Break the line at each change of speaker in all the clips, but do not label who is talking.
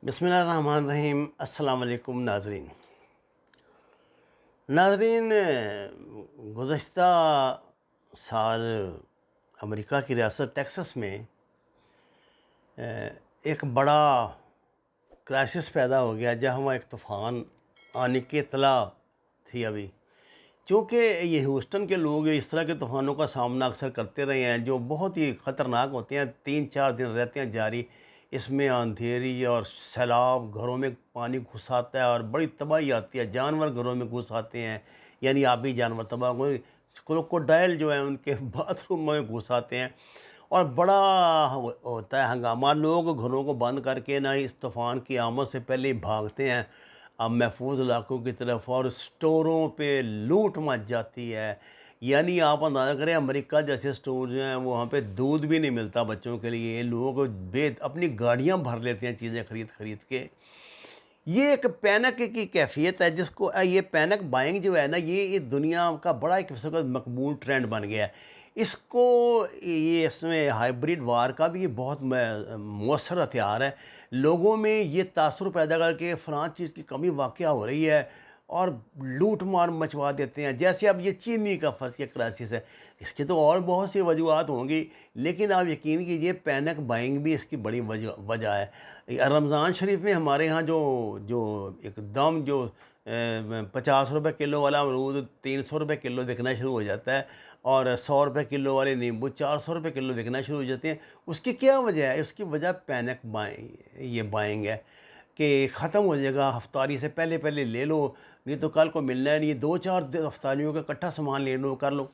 बिस्मिल्लाहिर्रहमानिर्रहीम। अस्सलाम वालेकुम नाज़रीन। नाज़रीन, गुज़श्ता साल अमेरिका की रियासत टेक्सास में एक बड़ा क्राइसिस पैदा हो गया जहाँ वहाँ एक तूफ़ान आने की इत्तला थी अभी। चूँकि ये ह्यूस्टन के लोग इस तरह के तूफ़ानों का सामना अक्सर करते रहे हैं जो बहुत ही ख़तरनाक होते हैं, 3-4 दिन रहते हैं जारी। इसमें अंधेरी और सैलाब, घरों में पानी घुस आता है और बड़ी तबाही आती है, जानवर घरों में घुस आते हैं, यानी आबी जानवर तबाह हुए, क्रोकोडाइल जो है उनके बाथरूम में घुस आते हैं और बड़ा होता है हंगामा। लोग घरों को बंद करके ना इस तूफ़ान की आमद से पहले ही भागते हैं अब महफूज इलाकों की तरफ और स्टोरों पे लूट मच जाती है। यानी आप अंदाज़ा करें, अमेरिका जैसे स्टोर जो हैं वहाँ पे दूध भी नहीं मिलता बच्चों के लिए। लोग बे अपनी गाड़ियाँ भर लेते हैं चीज़ें ख़रीद ख़रीद के। ये एक पैनिक की कैफ़ियत है जिसको ये पैनिक बाइंग जो है ना, ये दुनिया का बड़ा एक किस्म का मकबूल ट्रेंड बन गया है। इसको ये इसमें हाइब्रिड वार का भी ये बहुत मौसर हथियार है। लोगों में ये तासुर पैदा करके फ़लाँ चीज़ की कमी वाक़या हो रही है और लूट मार मचवा देते हैं। जैसे अब ये चीनी का फ़र्ज़ या क्राइसिस है, इसकी तो और बहुत सी वजूहत होंगी, लेकिन आप यकीन कीजिए पैनिक बाइंग भी इसकी बड़ी वजह वजह है। रमज़ान शरीफ में हमारे यहाँ जो जो एकदम जो 50 रुपये किलो वाला अमरूद 300 रुपये किलो बिकना शुरू हो जाता है और 100 रुपये किलो वाले नींबू 400 रुपये किलो बिकना शुरू हो जाते हैं। उसकी क्या वजह है? उसकी वजह पैनिक बाइंग है कि ख़त्म हो जाएगा, हफ्तारी से पहले पहले ले लो, नहीं तो कल को मिलना है नहीं। 2-4 हफ्तारियों का इकट्ठा सामान ले लो, कर लो,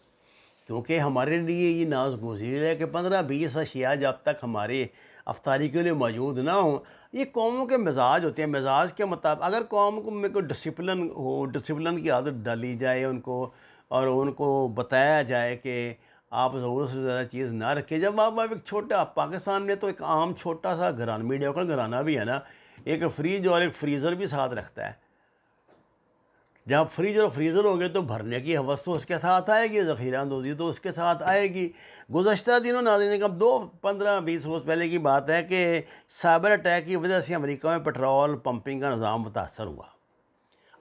क्योंकि हमारे लिए ये नाज गुज़ीर है कि 15-20 अशिया जब तक हमारे अफ्तारी के लिए मौजूद ना हो। ये कौमों के मिजाज होते हैं, मिजाज के मुताबिक अगर कौम को में कोई डिसिप्लिन हो, डिसिप्लिन की आदत डाली जाए उनको और उनको बताया जाए कि आप ज़रूरत से ज़्यादा चीज़ ना रखें। जब आप एक छोटा पाकिस्तान में तो एक आम छोटा सा घराना, मीडियोकर घराना भी है ना, एक फ्रिज और एक फ्रीज़र भी साथ रखता है। जब फ्रिज और फ्रीज़र हो गए तो भरने की हवस तो उसके साथ आएगी, ज़ख़ीरा अंदोज़ी तो उसके साथ आएगी। गुज़श्ता दिनों नाज़रीन, कब 2-15-20 रोज़ पहले की बात है कि साइबर अटैक की वजह से अमेरिका में पेट्रोल पंपिंग का निज़ाम मुतासर हुआ।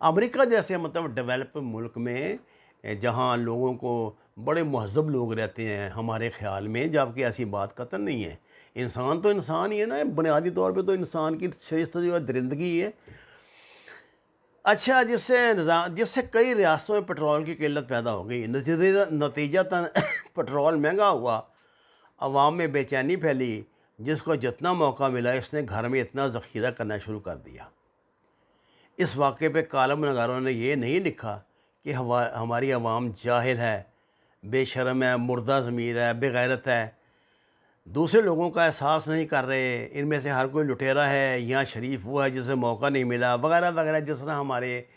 अमेरिका जैसे मतलब डेवलप मुल्क में जहाँ लोगों को बड़े महज़ब लोग रहते हैं हमारे ख़्याल में, जबकि ऐसी बात कतई नहीं है। इंसान तो इंसान ही है ना, बुनियादी तौर पे तो इंसान की शरीयत जो है दरिंदगी है। अच्छा, जिससे कई रियासतों में पेट्रोल की किल्लत पैदा हो गई। नतीजतन पेट्रोल महंगा हुआ, अवाम में बेचैनी फैली। जिसको जितना मौका मिला इसने घर में इतना ज़ख़ीरा करना शुरू कर दिया। इस वाक़े पे कालम नगारों ने ये नहीं लिखा कि हमारी अवाम जाहिल है, बेशर्म है, मुर्दा ज़मीर है, बेगैरत है, दूसरे लोगों का एहसास नहीं कर रहे, इनमें से हर कोई लुटेरा है, यहाँ शरीफ वो है जिसे मौका नहीं मिला, वगैरह वगैरह। जिस तरह हमारे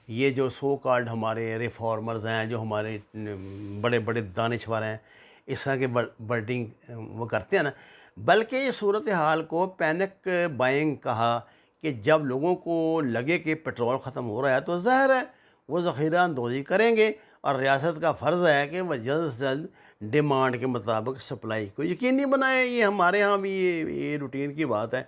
ये जो सो कॉल्ड हमारे रिफॉर्मर्स हैं, जो हमारे बड़े बड़े दानिशवर हैं, इस तरह के वर्डिंग वो करते हैं ना। बल्कि इस सूरत हाल को पैनिक बाइंग कहा कि जब लोगों को लगे कि पेट्रोल ख़त्म हो रहा है तो ज़ाहिर है वो ज़ख़ीरा अंदोज़ी करेंगे और रियासत का फ़र्ज़ है कि वह जल्द से जल्द डिमांड के मुताबिक सप्लाई को यकीनी बनाए। ये हमारे यहाँ भी ये रूटीन की बात है।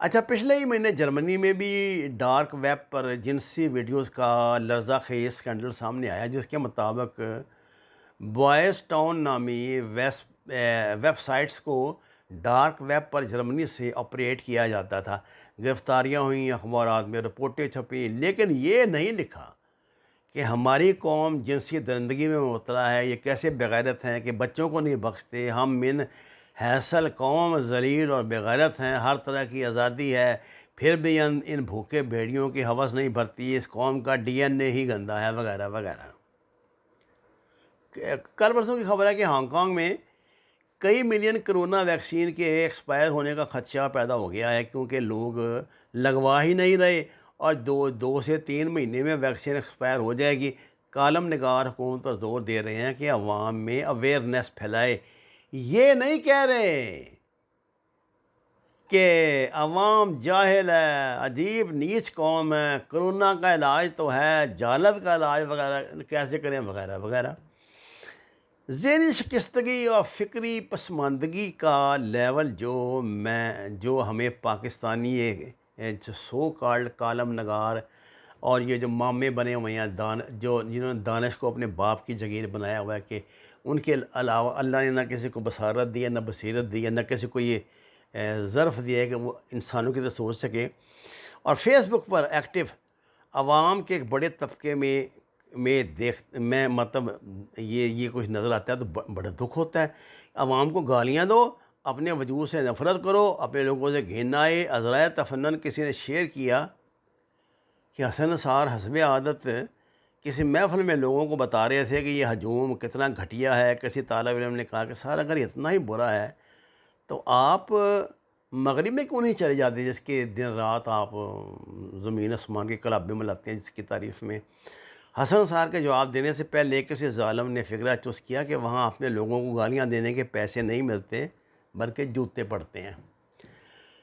अच्छा, पिछले ही महीने जर्मनी में भी डार्क वेब पर जिनसी वीडियोस का लर्ज़ा खेज़ स्कैंडल सामने आया, जिसके मुताबिक बॉयज़ टाउन नामी वेबसाइट्स को डार्क वेब पर जर्मनी से ऑपरेट किया जाता था। गिरफ्तारियाँ हुई, अखबारात में रिपोर्टें छपी, लेकिन ये नहीं लिखा कि हमारी कौम जिनसी दरिंदगी में मुबतला है, ये कैसे बेगैरत हैं कि बच्चों को नहीं बख्शते। हम मिन हैसल कौम ज़लील और बेगैरत हैं, हर तरह की आज़ादी है, फिर भी इन भूखे भेड़ियों की हवस नहीं भरती, इस कौम का डीएनए ही गंदा है, वगैरह वगैरह। कल परसों की खबर है कि हांगकांग में कई मिलियन कोरोना वैक्सीन के एक्सपायर होने का खदशा पैदा हो गया है, क्योंकि लोग लगवा ही नहीं रहे और 2 से 3 महीने में वैक्सीन एक्सपायर हो जाएगी। कालम निगार हुकूमत पर जोर दे रहे हैं कि अवाम में अवेयरनेस फैलाए। ये नहीं कह रहे कि अवाम जाहिल है, अजीब नीच कौम है, कोरोना का इलाज तो है, जालत का इलाज वगैरह कैसे करें, वगैरह वगैरह। ज़हनी शिकस्तगी और फ़िक्री पसमानदगी का लेवल जो हमें पाकिस्तानी जो सो कॉल्ड कालम नगार और ये जो मामे बने हुए हैं जिन्होंने दानिश को अपने बाप की जगीर बनाया हुआ है कि उनके अलावा अल्लाह ने ना किसी को बसारत दी है, ना बसीरत दी है, ना किसी को ये ज़र्फ़ दिया है कि वो इंसानों की तरह सोच सके। और फेसबुक पर एक्टिव आवाम के एक बड़े तबके में मतलब ये कुछ नज़र आता है तो बड़ा दुख होता है। आवाम को गालियाँ दो, अपने वजूद से नफ़रत करो, अपने लोगों से घिन आए। अज़राए तफन्नन किसी ने शेयर किया कि हसन निसार हस्ब आदत किसी महफ़िल में लोगों को बता रहे थे कि ये हजूम कितना घटिया है। किसी तालिब इल्म ने कहा कि सर अगर इतना ही बुरा है तो आप मगरिब में क्यों नहीं चले जाते जिसके दिन रात आप ज़मीन आसमान के कलाबे में लाते हैं जिसकी तारीफ़ में। हसन निसार के जवाब देने से पहले किसी ज़ालिम ने फ़िक्रा चुस्त किया कि वहाँ अपने लोगों को गालियाँ देने के पैसे नहीं मिलते बल्कि जूते पड़ते हैं।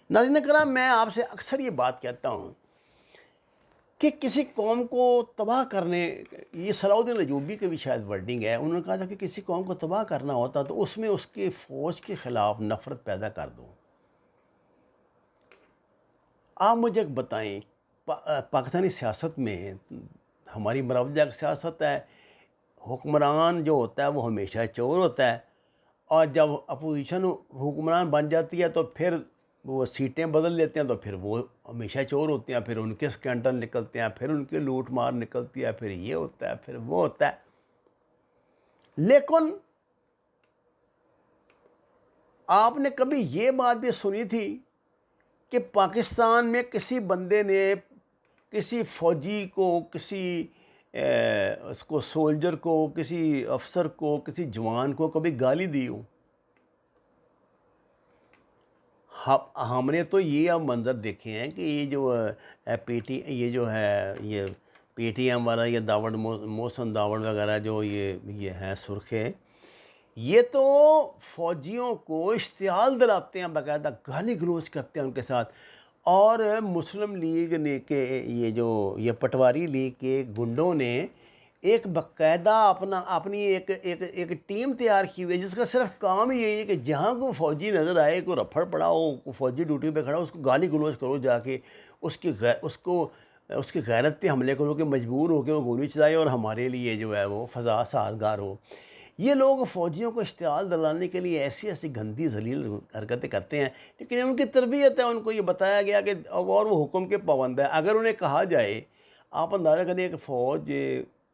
नाज़रीन कराम, मैं आपसे अक्सर ये बात कहता हूँ कि किसी कौम को तबाह करने, ये सलाउद्दीन अय्यूबी की भी शायद वर्डिंग है, उन्होंने कहा था कि किसी कौम को तबाह करना होता तो उसमें उसके फ़ौज के ख़िलाफ़ नफ़रत पैदा कर दो। आप मुझे बताएं, पाकिस्तानी सियासत में हमारी मुरवजा सियासत है, हुक्मरान जो होता है वो हमेशा चोर होता है और जब अपोजिशन हुक्मरान बन जाती है तो फिर वो सीटें बदल लेते हैं तो फिर वो हमेशा चोर होते हैं, फिर उनके स्कैंडल निकलते हैं, फिर उनकी लूट मार निकलती है, फिर ये होता है, फिर वो होता है। लेकिन आपने कभी ये बात भी सुनी थी कि पाकिस्तान में किसी बंदे ने किसी फ़ौजी को, किसी उसको सोल्जर को, किसी अफसर को, किसी जवान को कभी गाली दी हो? हमने तो ये अब मंज़र देखे हैं कि ये जो ये पेटीएम वाला, ये दावड़ मोहसन दावड़ वगैरह जो ये हैं सुर्खे, ये तो फ़ौजियों को इश्तियाल दिलाते हैं, बाकायदा गाली गलौज करते हैं उनके साथ। और मुस्लिम लीग ने के ये पटवारी लीग के गुंडों ने एक बाकायदा अपनी एक टीम तैयार की हुई है जिसका सिर्फ काम ही यही है कि जहाँ को फ़ौजी नज़र आए, कोई रफड़ पड़ा हो, कोई फ़ौजी ड्यूटी पे खड़ा हो, उसको गाली गलौज करो, जाके उसकी गैरत पे हमले करो कि मजबूर हो के वो गोली चलाए और हमारे लिए जो है वो फ़ज़ा साजगार हो। ये लोग फ़ौजियों को इश्तियाल दिलाने के लिए ऐसी ऐसी गंदी जलील हरकतें करते हैं, लेकिन उनकी तरबियत है, उनको ये बताया गया कि और वो हुक्म के पाबंद है। अगर उन्हें कहा जाए, आप अंदाज़ा करिए कि फ़ौज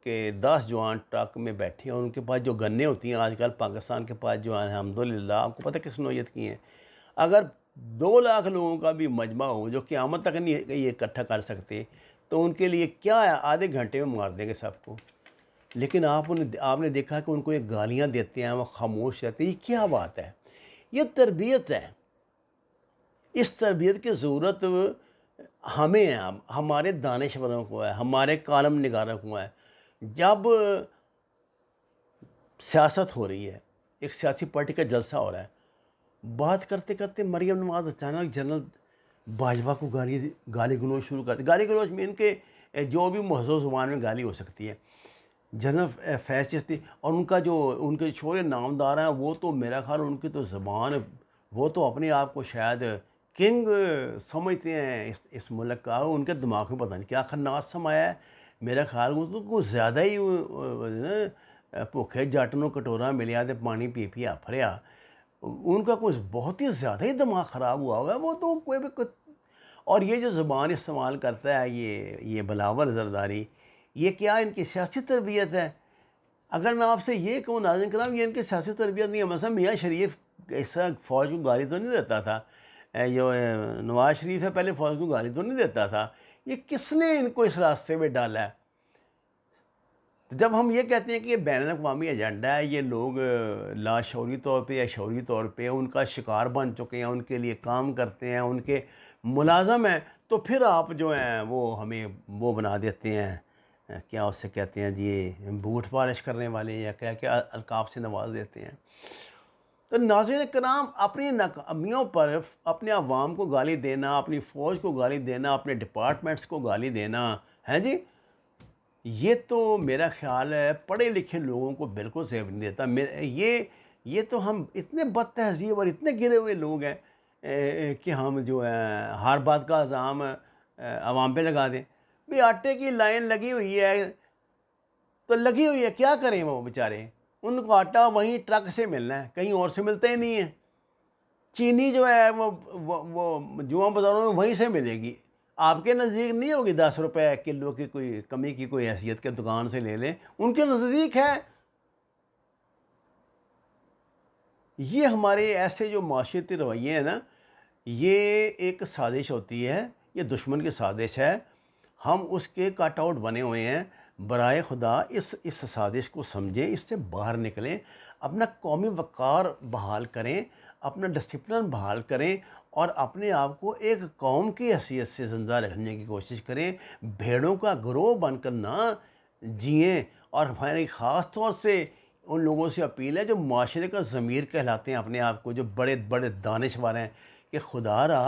के 10 जवान ट्रक में बैठे हैं और उनके पास जो गन्ने होती हैं, आजकल पाकिस्तान के पास जो है अल्हम्दुलिल्लाह, आपको पता है किस नौयत की हैं। अगर 2 लाख लोगों का भी मजमा हो जो क़यामत तक नहीं ये इकट्ठा कर सकते, तो उनके लिए क्या है, आधे घंटे में मार देंगे सबको। लेकिन आपने देखा कि उनको ये गालियाँ देते हैं, वो खामोश रहते हैं। ये क्या बात है? ये तरबियत है। इस तरबियत की ज़रूरत हमें है, हमारे दानिशवरों को है, हमारे कालम निगारों को है। जब सियासत हो रही है, एक सियासी पार्टी का जलसा हो रहा है, बात करते करते मरियम नवाज़ अचानक जनरल बाजवा को गाली गलौज शुरू कर दी। गाली गलौज में इनके जो भी महज़ूर ज़ुबान में गाली हो सकती है। जनरल फैज़ चिश्ती और उनके छोरे नामदार हैं, वो तो मेरा ख़्याल उनकी तो ज़बान, वो तो अपने आप को शायद किंग समझते हैं इस मुल्क का। उनके दिमाग में पता नहीं क्या खन्नास समाया है। मेरा ख्याल वो तो कुछ ज़्यादा ही भुखे जट नूं कटोरा मिलिया ते पानी पी पी आफरिया। उनका कुछ बहुत ही ज़्यादा ही दिमाग ख़राब हुआ हुआ है। वो तो और ये जो ज़बान इस्तेमाल करता है ये बिलावल ज़रदारी, ये क्या इनकी सियासी तरबियत है? अगर मैं आपसे ये कहूँ नाज़रीन कराम, ये इनकी सियासी तरबियत नहीं है। मसला मियाँ शरीफ ऐसा फ़ौज को गाली तो नहीं देता था, जो नवाज़ शरीफ है पहले फ़ौज को गाली तो नहीं देता था। ये किसने इनको इस रास्ते में डाला है? तो जब हम ये कहते हैं कि ये बैनुल-अक़वामी एजेंडा है, ये लोग लाशऊरी तौर पे या शऊरी तौर पे उनका शिकार बन चुके हैं, उनके लिए काम करते हैं, उनके मुलाज़म हैं, तो फिर आप जो हैं वो हमें वो बना देते हैं, क्या उससे कहते हैं जी, बूट पॉलिश करने वाले, या क्या क्या अलकाब से नवाज देते हैं। तो नाज़रीन कराम, अपनी नाकामियों पर अपने अवाम को गाली देना, अपनी फ़ौज को गाली देना, अपने डिपार्टमेंट्स को गाली देना है जी, ये तो मेरा ख़्याल है पढ़े लिखे लोगों को बिल्कुल सेब नहीं देता। ये तो हम इतने बदतहज़ीब और इतने गिरे हुए लोग हैं। कि हम जो है हर बात का इल्ज़ाम आवाम पे लगा दें। भाई आटे की लाइन लगी हुई है तो लगी हुई है, क्या करें वो बेचारे, उनको आटा वहीं ट्रक से मिलना है, कहीं और से मिलता ही नहीं है। चीनी जो है वो जुआ बाज़ारों में वहीं से मिलेगी, आपके नज़दीक नहीं होगी। 10 रुपए किलो की कोई कमी की कोई हैसियत के दुकान से ले लें, उनके नज़दीक है। ये हमारे ऐसे जो माशियती रवैये हैं ना, ये एक साजिश होती है, ये दुश्मन की साजिश है। हम उसके कट आउट बने हुए हैं। बराए खुदा इस साजिश को समझें, इससे बाहर निकलें, अपना कौमी वक़ार बहाल करें, अपना डिसिप्लिन बहाल करें और अपने आप को एक कौम की हैसियत से ज़िंदा रखने की कोशिश करें। भेड़ों का गिरोह बनकर ना जिएँ। और हमारी ख़ास तौर से उन लोगों से अपील है जो माशरे का ज़मीर कहलाते हैं अपने आप को, जो बड़े बड़े दानिशवर हैं, कि खुदारा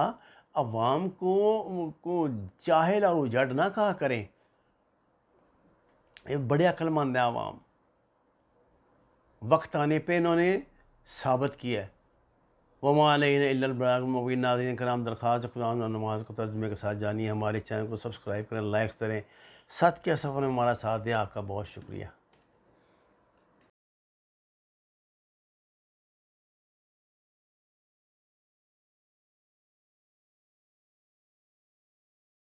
अवाम को जाहिल और उजड़ ना कहा करें। ये बड़े अक्लमंद है अवाम, वक्त आने पे इन्होंने साबित किया है। वमा अलैना इल्लल बलागुल मुबीन। नाज़रीन कराम, दरख्वास्त कुरान और नमाज को तर्जुमे के साथ जानिए। हमारे चैनल को सब्सक्राइब करें, लाइक करें, सच के सफ़र में हमारा साथ दें। आपका बहुत शुक्रिया।